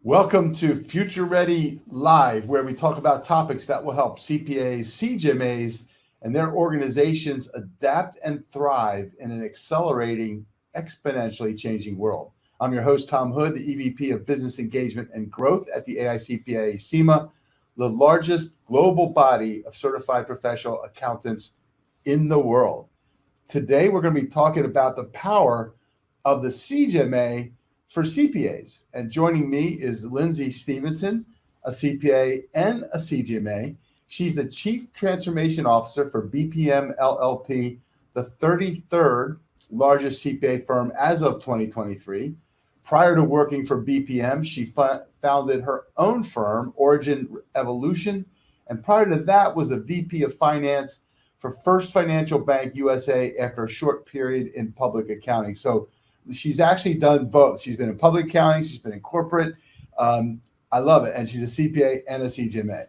Welcome to Future Ready Live, where we talk about topics that will help CPAs, CGMAs, and their organizations adapt and thrive in an accelerating, exponentially changing world. I'm your host, Tom Hood, the EVP of Business Engagement and Growth at the AICPA CIMA, the largest global body of certified professional accountants in the world. Today, we're going to be talking about the power of the CGMA for CPAs. And joining me is Lindsay Stevenson, a CPA and a CGMA. She's the Chief Transformation Officer for BPM LLP, the 33rd largest CPA firm as of 2023. Prior to working for BPM, she founded her own firm, Origin Evolution, and prior to that was the VP of Finance for First Financial Bank USA after a short period in public accounting. So she's actually done both. She's been in public accounting, she's been in corporate. I love it. And she's a CPA and a CGMA.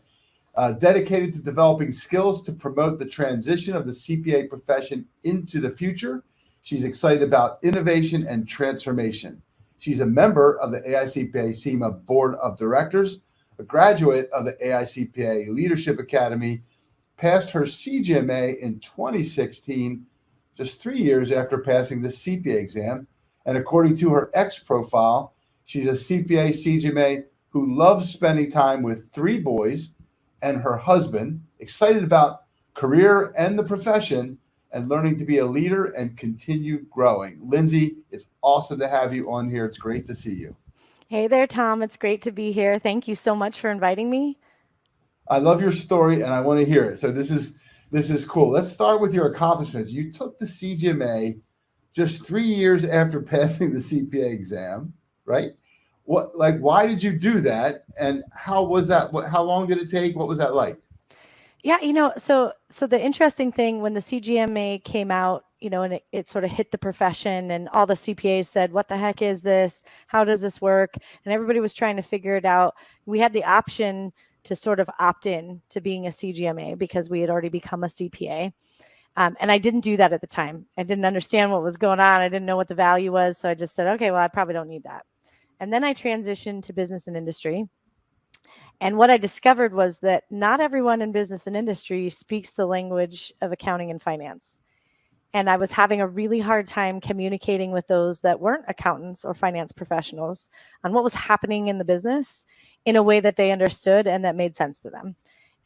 Dedicated to developing skills to promote the transition of the CPA profession into the future. She's excited about innovation and transformation. She's a member of the AICPA CIMA Board of Directors, a graduate of the AICPA Leadership Academy, passed her CGMA in 2016, just 3 years after passing the CPA exam. And according to her X profile, she's a CPA CGMA who loves spending time with 3 boys and her husband, excited about career and the profession, and learning to be a leader and continue growing. Lindsay, it's awesome to have you on here. It's great to see you. Hey there, Tom. It's great to be here. Thank you so much for inviting me. I love your story and I want to hear it. So this is cool. Let's start with your accomplishments. You took the CGMA just 3 years after passing the CPA exam, right? Why did you do that? And how was that? How long did it take? What was that like? Yeah, so the interesting thing when the CGMA came out, and it sort of hit the profession and all the CPAs said, what the heck is this? How does this work? And everybody was trying to figure it out. We had the option to sort of opt in to being a CGMA because we had already become a CPA. And I didn't do that at the time. I didn't understand what was going on. I didn't know what the value was. So I just said, okay, well, I probably don't need that. And then I transitioned to business and industry. And what I discovered was that not everyone in business and industry speaks the language of accounting and finance. And I was having a really hard time communicating with those that weren't accountants or finance professionals on what was happening in the business in a way that they understood and that made sense to them.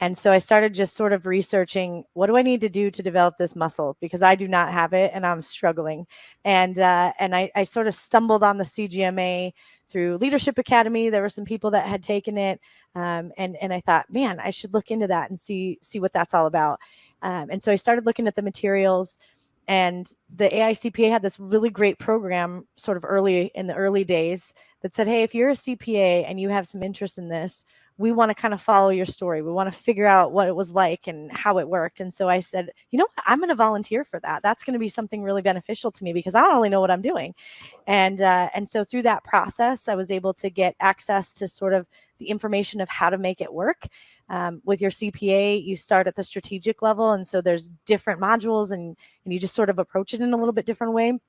And so I started just sort of researching, what do I need to do to develop this muscle? Because I do not have it and I'm struggling. And I sort of stumbled on the CGMA through Leadership Academy. There were some people that had taken it. And I thought, man, I should look into that and see what that's all about. And so I started looking at the materials. And the AICPA had this really great program sort of early in the early days that said, hey, if you're a CPA and you have some interest in this, we want to kind of follow your story. We want to figure out what it was like and how it worked. And so I said, you know what? I'm going to volunteer for that. That's going to be something really beneficial to me because I don't really know what I'm doing. And so through that process, I was able to get access to sort of the information of how to make it work. With your CPA, you start at the strategic level. And so there's different modules and you just sort of approach it in a little bit different way.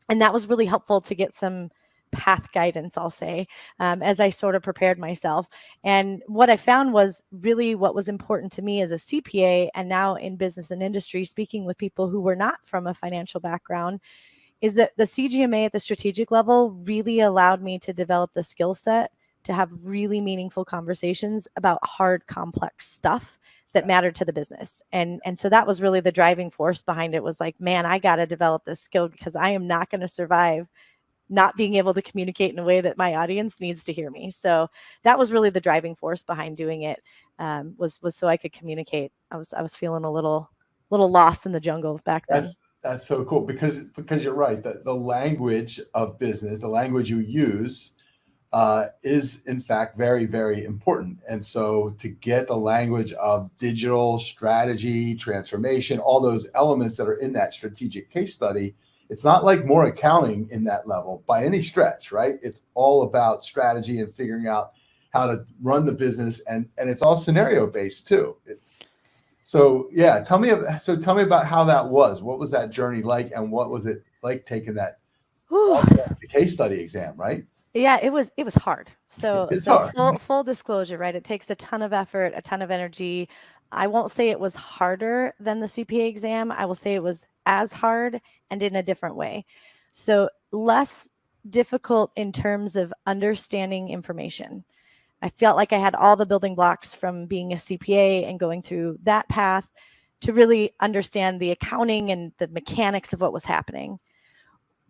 And that was really helpful to get some path guidance, I'll say, as I sort of prepared myself. And what I found was really what was important to me as a CPA and now in business and industry, speaking with people who were not from a financial background, is that the CGMA at the strategic level really allowed me to develop the skill set to have really meaningful conversations about hard, complex stuff that mattered to the business. And so that was really the driving force behind it, was like, man, I got to develop this skill because I am not going to survive not being able to communicate in a way that my audience needs to hear me. So that was really the driving force behind doing it, was so I could communicate. I was feeling a little lost in the jungle back then. That's so cool because you're right. The language of business, the language you use, is in fact very, very important. And so to get the language of digital strategy, transformation, all those elements that are in that strategic case study, it's not like more accounting in that level by any stretch, right? It's all about strategy and figuring out how to run the business, and it's all scenario based too. So tell me about how that was. What was that journey like, and what was it like taking that the case study exam, right? Yeah, it was hard. So It's hard. full disclosure, right? It takes a ton of effort, a ton of energy. I won't say it was harder than the CPA exam. I will say it was as hard and in a different way. So less difficult in terms of understanding information. I felt like I had all the building blocks from being a CPA and going through that path to really understand the accounting and the mechanics of what was happening.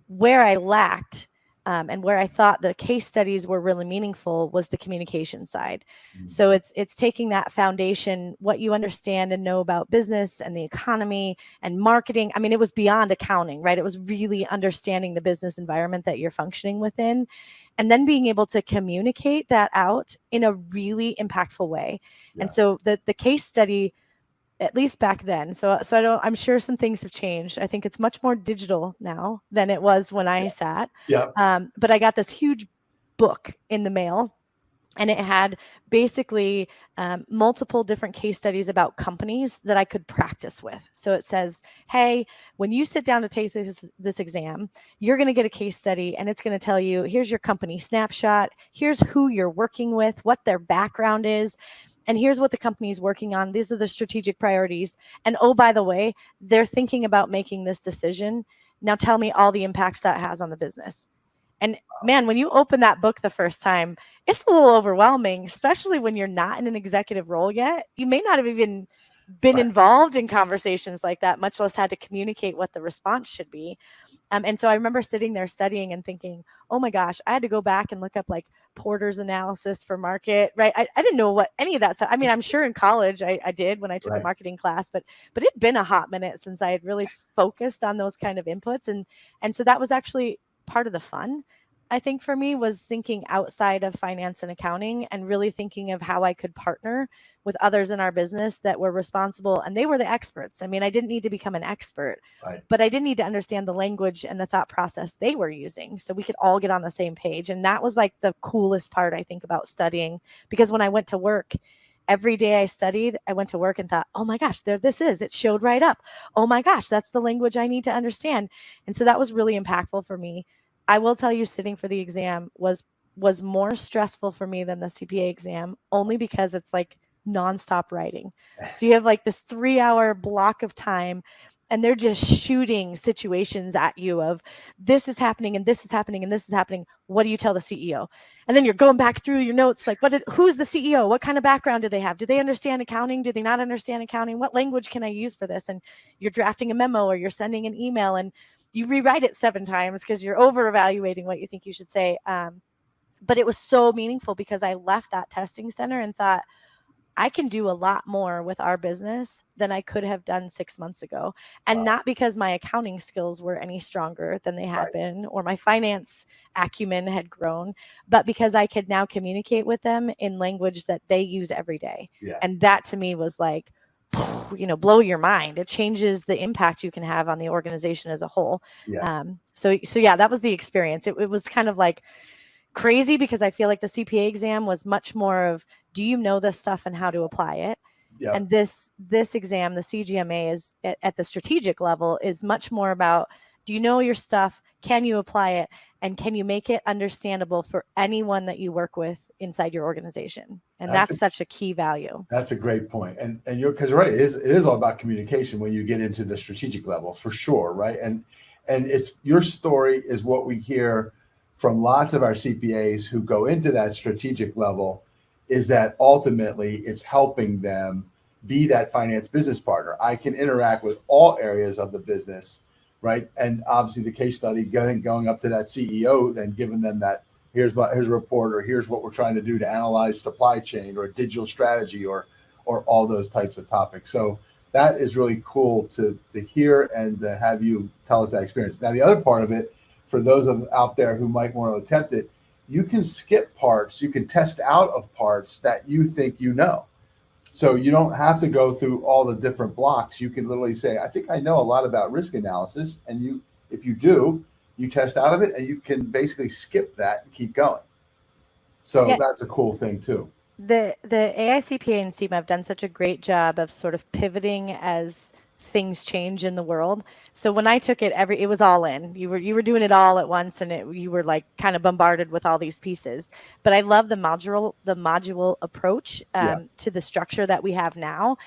Where I lacked and where I thought the case studies were really meaningful was the communication side. So it's taking that foundation, what you understand and know about business and the economy and marketing. I mean, it was beyond accounting, right? It was really understanding the business environment that you're functioning within, and then being able to communicate that out in a really impactful way. Yeah. And so the case study, at least back then. So I'm sure some things have changed. I think it's much more digital now than it was when I sat. Yeah. But I got this huge book in the mail, and it had basically multiple different case studies about companies that I could practice with. So it says, hey, when you sit down to take this exam, you're going to get a case study, and it's going to tell you, here's your company snapshot, here's who you're working with, what their background is, and here's what the company is working on. These are the strategic priorities. And oh, by the way, they're thinking about making this decision. Now tell me all the impacts that has on the business. And man, when you open that book the first time, it's a little overwhelming, especially when you're not in an executive role yet. You may not have even been involved in conversations like that, much less had to communicate what the response should be. And so I remember sitting there studying and thinking, oh my gosh, I had to go back and look up like Porter's analysis for market, right? I didn't know what any of that stuff. I mean, I'm sure in college I did when I took a marketing class, but it'd been a hot minute since I had really focused on those kind of inputs. And so that was actually part of the fun, I think, for me, was thinking outside of finance and accounting and really thinking of how I could partner with others in our business that were responsible, and they were the experts. I mean, I didn't need to become an expert, but I did need to understand the language and the thought process they were using so we could all get on the same page. And that was like the coolest part, I think, about studying, because when I went to work, every day I studied, I went to work and thought, oh my gosh, there this is. It showed right up. Oh my gosh, that's the language I need to understand. And so that was really impactful for me. I will tell you, sitting for the exam was more stressful for me than the CPA exam, only because it's like nonstop writing. So you have like this 3-hour block of time, and they're just shooting situations at you of this is happening and this is happening and this is happening. What do you tell the CEO? And then you're going back through your notes, like who's the CEO? What kind of background do they have? Do they understand accounting? Do they not understand accounting? What language can I use for this? And you're drafting a memo or you're sending an email, and you rewrite it 7 times because you're over evaluating what you think you should say. But it was so meaningful because I left that testing center and thought, I can do a lot more with our business than I could have done 6 months ago. And not because my accounting skills were any stronger than they had been, or my finance acumen had grown, but because I could now communicate with them in language that they use every day. And that to me was like, blow your mind. It changes the impact you can have on the organization as a whole. So yeah, that was the experience. It was kind of like crazy because I feel like the CPA exam was much more of, do you know this stuff and how to apply it? And this exam, the CGMA, is at the strategic level, is much more about, do you know your stuff? Can you apply it? And can you make it understandable for anyone that you work with inside your organization? And that's such a key value. That's a great point. And you're, because right, it is all about communication when you get into the strategic level, for sure, right? And it's, your story is what we hear from lots of our CPAs who go into that strategic level, is that ultimately it's helping them be that finance business partner. I can interact with all areas of the business, right? And obviously the case study going up to that CEO and giving them that, here's a report, or here's what we're trying to do to analyze supply chain or digital strategy or all those types of topics. So that is really cool to hear and to have you tell us that experience. Now, the other part of it, for those out there who might want to attempt it, you can skip parts, you can test out of parts that you think you know. So you don't have to go through all the different blocks. You can literally say, I think I know a lot about risk analysis. And if you do, you test out of it and you can basically skip that and keep going. So that's a cool thing too. The AICPA and CIMA have done such a great job of sort of pivoting as things change in the world. So when I took it, it was all in. You were doing it all at once, and you were like kind of bombarded with all these pieces. But I love the module approach to the structure that we have now,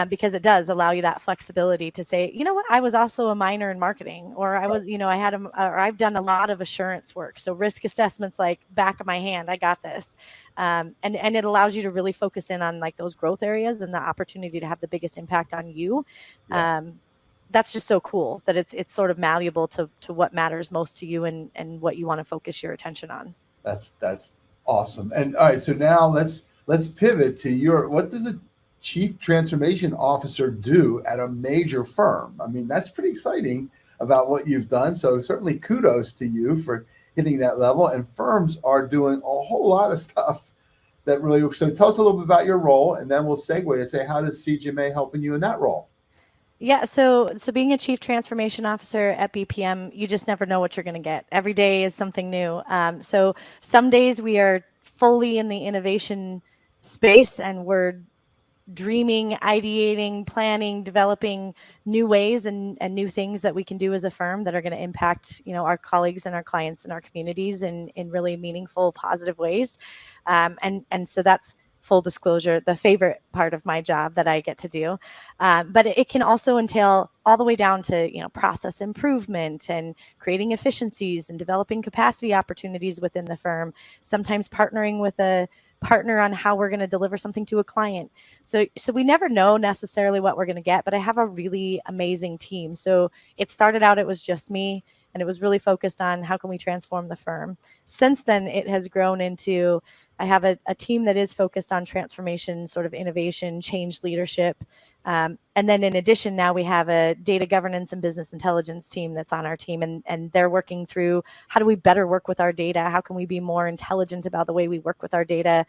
because it does allow you that flexibility to say, you know what, I was also a minor in marketing, or I was, you know, or I've done a lot of assurance work. So risk assessments, like back of my hand, I got this. And it allows you to really focus in on like those growth areas and the opportunity to have the biggest impact on you. That's just so cool that it's sort of malleable to what matters most to you and what you want to focus your attention on. That's awesome. And all right, so now let's pivot to what does a chief transformation officer do at a major firm? I mean, that's pretty exciting about what you've done. So certainly kudos to you for hitting that level. And firms are doing a whole lot of stuff that really. So tell us a little bit about your role, and then we'll segue to say, how does CGMA helping you in that role? Yeah, so being a chief transformation officer at BPM, you just never know what you're going to get. Every day is something new. So some days we are fully in the innovation space, and we're dreaming, ideating, planning, developing new ways and new things that we can do as a firm that are going to impact, you know, our colleagues and our clients and our communities in really meaningful, positive ways. And so that's, full disclosure, the favorite part of my job that I get to do. But it can also entail all the way down to, you know, process improvement and creating efficiencies and developing capacity opportunities within the firm, sometimes partnering with a partner on how we're going to deliver something to a client. So we never know necessarily what we're going to get, but I have a really amazing team. So it started out, it was just me, and it was really focused on how can we transform the firm. Since then, it has grown into, I have a team that is focused on transformation, sort of innovation, change leadership. And then in addition, now we have a data governance and business intelligence team that's on our team, and they're working through how do we better work with our data? How can we be more intelligent about the way we work with our data?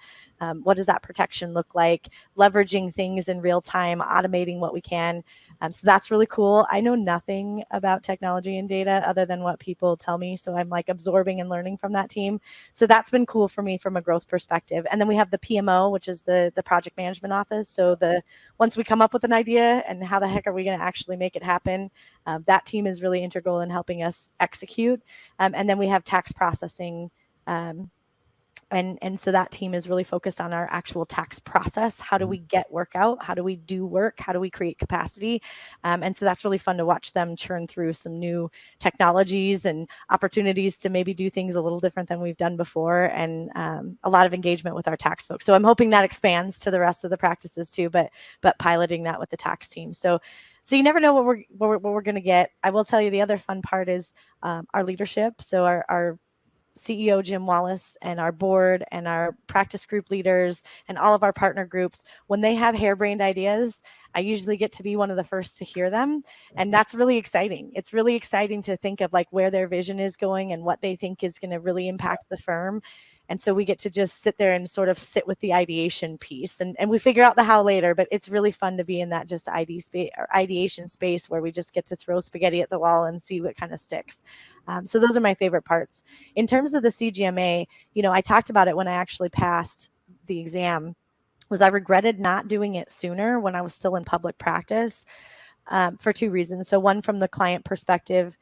What does that protection look like? Leveraging things in real time, automating what we can. So that's really cool. I know nothing about technology and data other than what people tell me. So I'm like absorbing and learning from that team. So that's been cool for me from a growth perspective. And then we have the PMO, which is the project management office. So once we come up with an idea and how the heck are we going to actually make it happen, that team is really integral in helping us execute. And then we have tax processing. And so that team is really focused on our actual tax process. How do we get work out? How do we do work? How do we create capacity? And so that's really fun to watch them churn through some new technologies and opportunities to maybe do things a little different than we've done before, and a lot of engagement with our tax folks. So I'm hoping that expands to the rest of the practices too, but piloting that with the tax team. So you never know what we're going to get. I will tell you the other fun part is our leadership. So our CEO Jim Wallace and our board and our practice group leaders and all of our partner groups, when they have harebrained ideas, I usually get to be one of the first to hear them. And that's really exciting. It's really exciting to think of like where their vision is going and what they think is going to really impact the firm. And so we get to just sit there and sort of sit with the ideation piece, and we figure out the how later, but it's really fun to be in that just ideation space where we just get to throw spaghetti at the wall and see what kind of sticks. So those are my favorite parts. In terms of the CGMA, you know, I talked about it when I actually passed the exam, was I regretted not doing it sooner when I was still in public practice, for two reasons. So one, from the client perspective,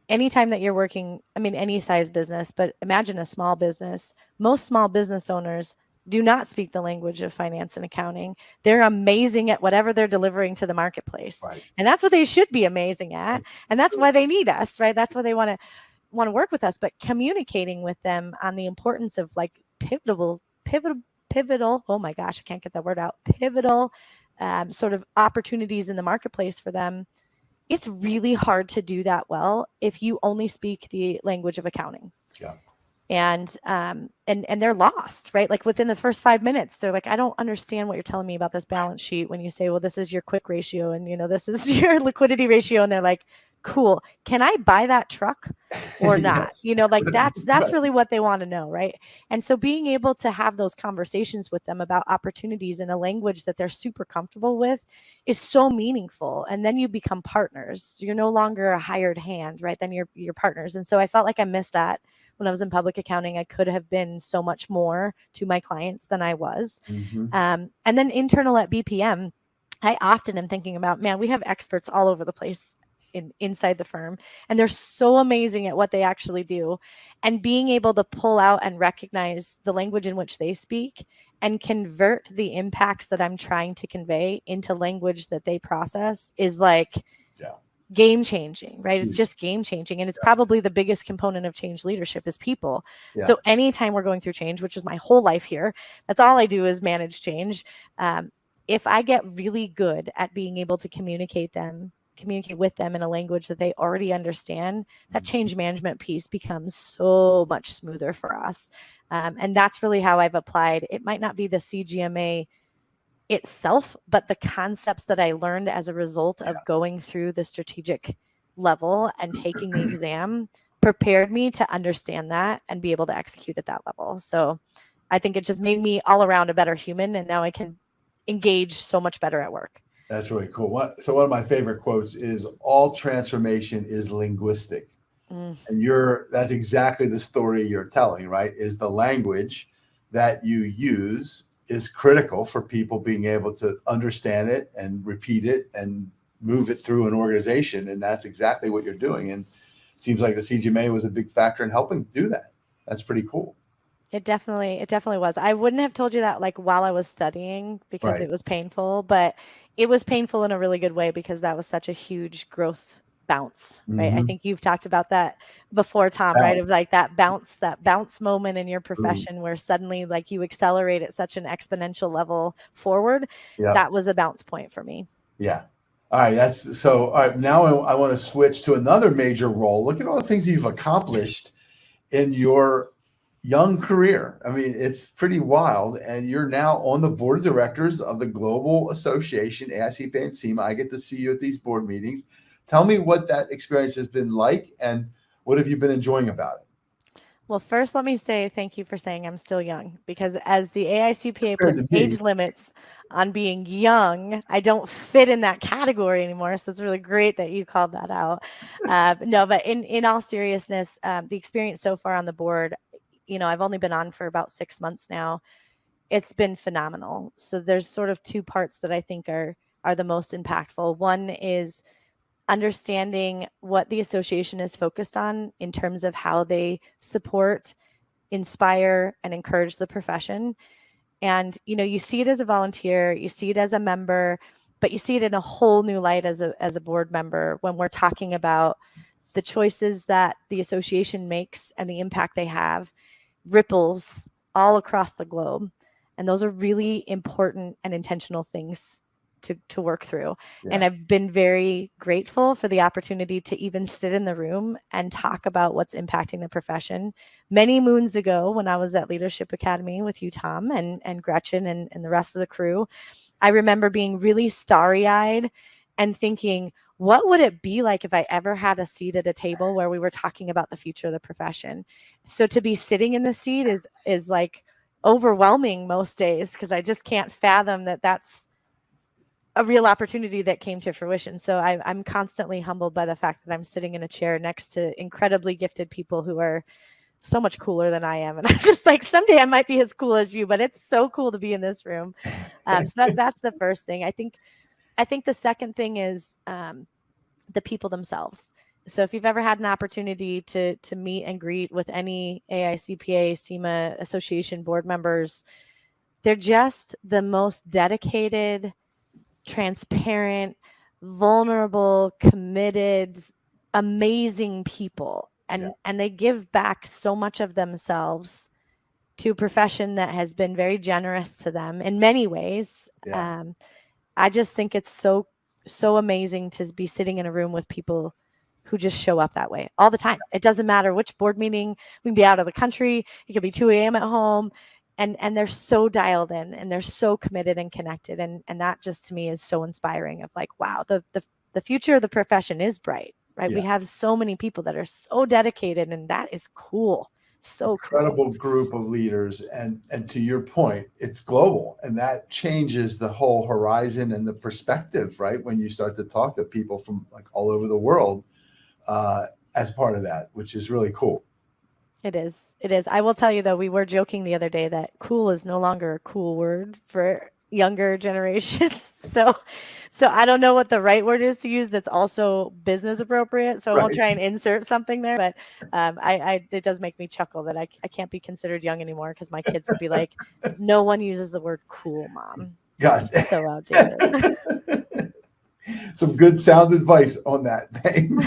anytime that you're working, I mean, any size business, but imagine a small business. Most small business owners do not speak the language of finance and accounting. They're amazing at whatever they're delivering to the marketplace. Right. And that's what they should be amazing at. And that's why they need us, right? That's why they want to work with us. But communicating with them on the importance of like pivotal, oh my gosh, I can't get that word out. Pivotal sort of opportunities in the marketplace for them. It's really hard to do that well if you only speak the language of accounting. Yeah. And they're lost, right? Like within the first 5 minutes, they're like, I don't understand what you're telling me about this balance sheet. When you say, well, this is your quick ratio and, you know, this is your liquidity ratio. And they're like, cool. Can I buy that truck or not? Yes. You know, like that's right. Really what they want to know. Right. And so being able to have those conversations with them about opportunities in a language that they're super comfortable with is so meaningful. And then you become partners. You're no longer a hired hand, right? Then you're partners. And so I felt like I missed that when I was in public accounting. I could have been so much more to my clients than I was. Mm-hmm. And then internal at BPM, I often am thinking about, man, we have experts all over the place inside the firm, and they're so amazing at what they actually do. And being able to pull out and recognize the language in which they speak and convert the impacts that I'm trying to convey into language that they process is like game changing, right? Huge. It's just game changing. And it's probably the biggest component of change leadership is people. So anytime we're going through change, which is my whole life here, that's all I do is manage change. If I get really good at being able to communicate with them in a language that they already understand, that change management piece becomes so much smoother for us. And that's really how I've applied. It might not be the CGMA itself, but the concepts that I learned as a result of going through the strategic level and taking the exam prepared me to understand that and be able to execute at that level. So I think it just made me all around a better human, and now I can engage so much better at work. That's really cool. So one of my favorite quotes is, all transformation is linguistic. And that's exactly the story you're telling, right? Is the language that you use is critical for people being able to understand it and repeat it and move it through an organization. And that's exactly what you're doing. And it seems like the CGMA was a big factor in helping do that. That's pretty cool. It definitely was. I wouldn't have told you that like while I was studying because it was painful, but it was painful in a really good way because that was such a huge growth bounce, right? I think you've talked about that before, Tom, right? Of like that bounce moment in your profession where suddenly like you accelerate at such an exponential level forward. That was a bounce point for me. Yeah. All right. All right. Now I want to switch to another major role. Look at all the things you've accomplished in your young career. I mean, it's pretty wild. And you're now on the board of directors of the Global Association, AICPA and CIMA. I get to see you at these board meetings. Tell me what that experience has been like and what have you been enjoying about it? Well, first, let me say thank you for saying I'm still young, because as the AICPA puts age limits on being young, I don't fit in that category anymore. So it's really great that you called that out. No, but in all seriousness, the experience so far on the board, I've only been on for about 6 months now. It's been phenomenal. So there's sort of two parts that I think are the most impactful. One is understanding what the association is focused on in terms of how they support, inspire, and encourage the profession. And, you see it as a volunteer, you see it as a member, but you see it in a whole new light as a board member when we're talking about the choices that the association makes and the impact they have ripples all across the globe. And those are really important and intentional things to work through. And I've been very grateful for the opportunity to even sit in the room and talk about what's impacting the profession. Many moons ago, when I was at Leadership Academy with you, Tom, and Gretchen and the rest of the crew, I remember being really starry-eyed and thinking, what would it be like if I ever had a seat at a table where we were talking about the future of the profession? So to be sitting in the seat is like overwhelming most days, because I just can't fathom that that's a real opportunity that came to fruition. So I'm constantly humbled by the fact that I'm sitting in a chair next to incredibly gifted people who are so much cooler than I am. And I'm just like, someday I might be as cool as you, but it's so cool to be in this room. So that's the first thing. I think the second thing is the people themselves. So if you've ever had an opportunity to meet and greet with any AICPA, CIMA association board members, they're just the most dedicated, transparent, vulnerable, committed, amazing people. And they give back so much of themselves to a profession that has been very generous to them in many ways. I just think it's so amazing to be sitting in a room with people who just show up that way all the time. It doesn't matter which board meeting. We can be out of the country. It could be 2 a.m. at home. And they're so dialed in and they're so committed and connected. And that just to me is so inspiring of like, wow, the future of the profession is bright, right? We have so many people that are so dedicated, and that is cool. So incredible group of leaders. And to your point, it's global, and that changes the whole horizon and the perspective, right? When you start to talk to people from like all over the world as part of that, which is really cool. It is. I will tell you though, we were joking the other day that cool is no longer a cool word for younger generations. So I don't know what the right word is to use that's also business appropriate. So I won't Right. try and insert something there, but it does make me chuckle that I can't be considered young anymore because my kids would be like, no one uses the word cool, mom. Gotcha. So outdated. Some good sound advice on that thing.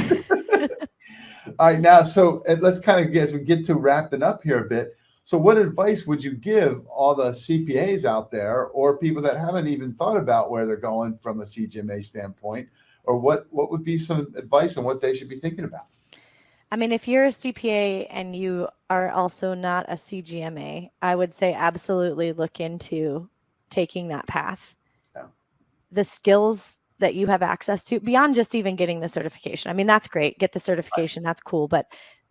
All right, now, so let's kind of get, as we get to wrapping up here a bit. So what advice would you give all the CPAs out there or people that haven't even thought about where they're going from a CGMA standpoint, or what would be some advice on what they should be thinking about? I mean, if you're a CPA and you are also not a CGMA, I would say absolutely look into taking that path. Yeah. The skills that you have access to beyond just even getting the certification. I mean, that's great. Get the certification. That's cool, but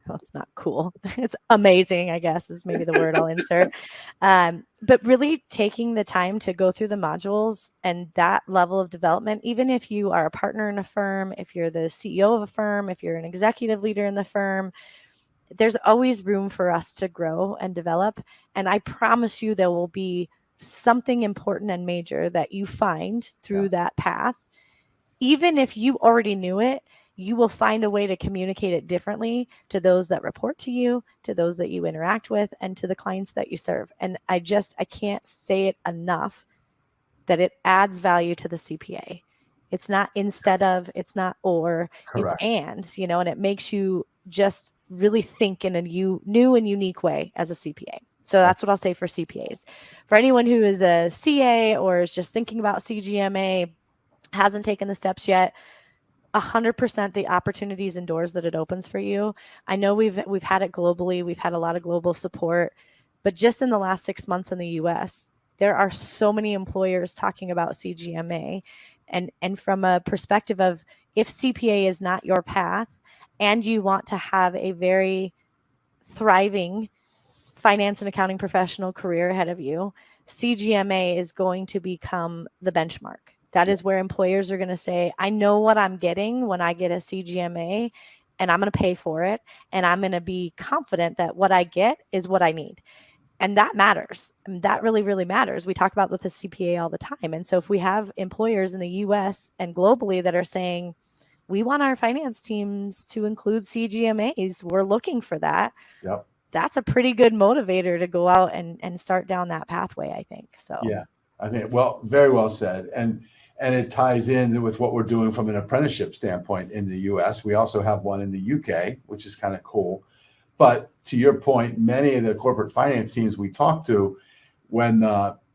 well, it's not cool. It's amazing, I guess, is maybe the word I'll insert. But really taking the time to go through the modules and that level of development, even if you are a partner in a firm, if you're the CEO of a firm, if you're an executive leader in the firm, there's always room for us to grow and develop. And I promise you there will be something important and major that you find through that path. Even if you already knew it, you will find a way to communicate it differently to those that report to you, to those that you interact with, and to the clients that you serve. And I can't say it enough that it adds value to the CPA. It's not instead of, it's not or, Correct. it's and, and it makes you just really think in a new and unique way as a CPA. So that's what I'll say for CPAs. For anyone who is a CA or is just thinking about CGMA, hasn't taken the steps yet, 100% the opportunities and doors that it opens for you. I know we've had it globally. We've had a lot of global support, but just in the last 6 months in the US, there are so many employers talking about CGMA. And from a perspective of if CPA is not your path and you want to have a very thriving finance and accounting professional career ahead of you, CGMA is going to become the benchmark. That is where employers are going to say, I know what I'm getting when I get a CGMA, and I'm going to pay for it. And I'm going to be confident that what I get is what I need. And that matters. And that really, really matters. We talk about with the CPA all the time. And so if we have employers in the US and globally that are saying, we want our finance teams to include CGMAs, we're looking for that. Yep. That's a pretty good motivator to go out and start down that pathway, I think. So yeah, I think, well, very well said. And it ties in with what we're doing from an apprenticeship standpoint in the US. We also have one in the UK, which is kind of cool. But to your point, many of the corporate finance teams we talk to, when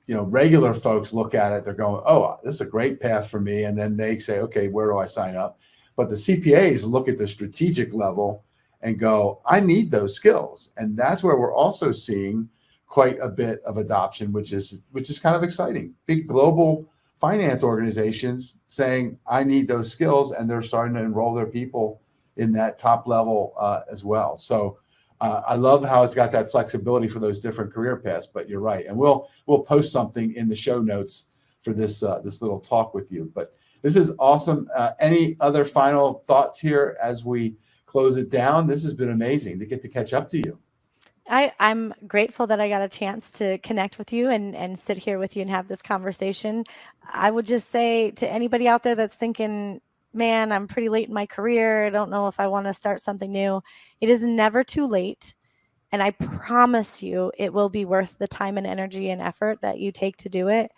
regular folks look at it, they're going, oh, this is a great path for me. And then they say, okay, where do I sign up? But the CPAs look at the strategic level and go, I need those skills. And that's where we're also seeing quite a bit of adoption, which is kind of exciting. Big global finance organizations saying, I need those skills, and they're starting to enroll their people in that top level as well. So I love how it's got that flexibility for those different career paths, but you're right. And we'll post something in the show notes for this little talk with you. But this is awesome. Any other final thoughts here as we close it down? This has been amazing to get to catch up to you. I'm grateful that I got a chance to connect with you and sit here with you and have this conversation. I would just say to anybody out there that's thinking, man, I'm pretty late in my career, I don't know if I want to start something new. It is never too late. And I promise you, it will be worth the time and energy and effort that you take to do it.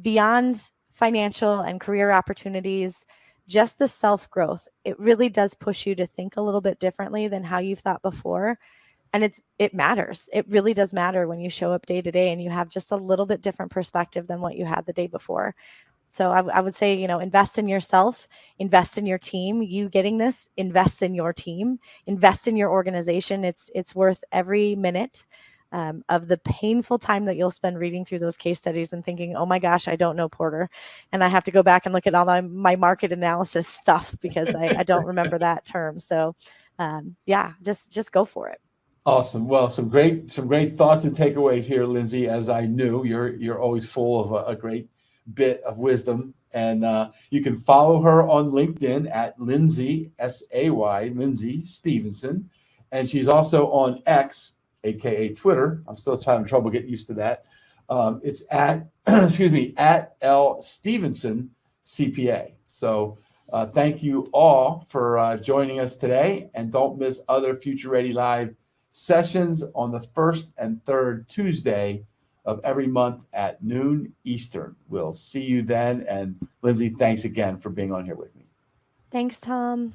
Beyond financial and career opportunities, just the self-growth, it really does push you to think a little bit differently than how you've thought before. And it matters. It really does matter when you show up day to day and you have just a little bit different perspective than what you had the day before. So I would say, invest in yourself, invest in your team. You getting this, invest in your team, invest in your organization. It's worth every minute of the painful time that you'll spend reading through those case studies and thinking, oh my gosh, I don't know Porter. And I have to go back and look at all my market analysis stuff because I don't remember that term. So just go for it. Awesome. Well, some great thoughts and takeaways here, Lindsay. As I knew, you're always full of a great bit of wisdom, and you can follow her on LinkedIn at Lindsay Lindsay Stevenson, and she's also on X, aka Twitter. I'm still having trouble getting used to that. It's at, excuse me, at L Stevenson CPA. So thank you all for joining us today, and don't miss other Future Ready Live sessions on the first and third Tuesday of every month at noon Eastern. We'll see you then. And Lindsay, thanks again for being on here with me. Thanks, Tom.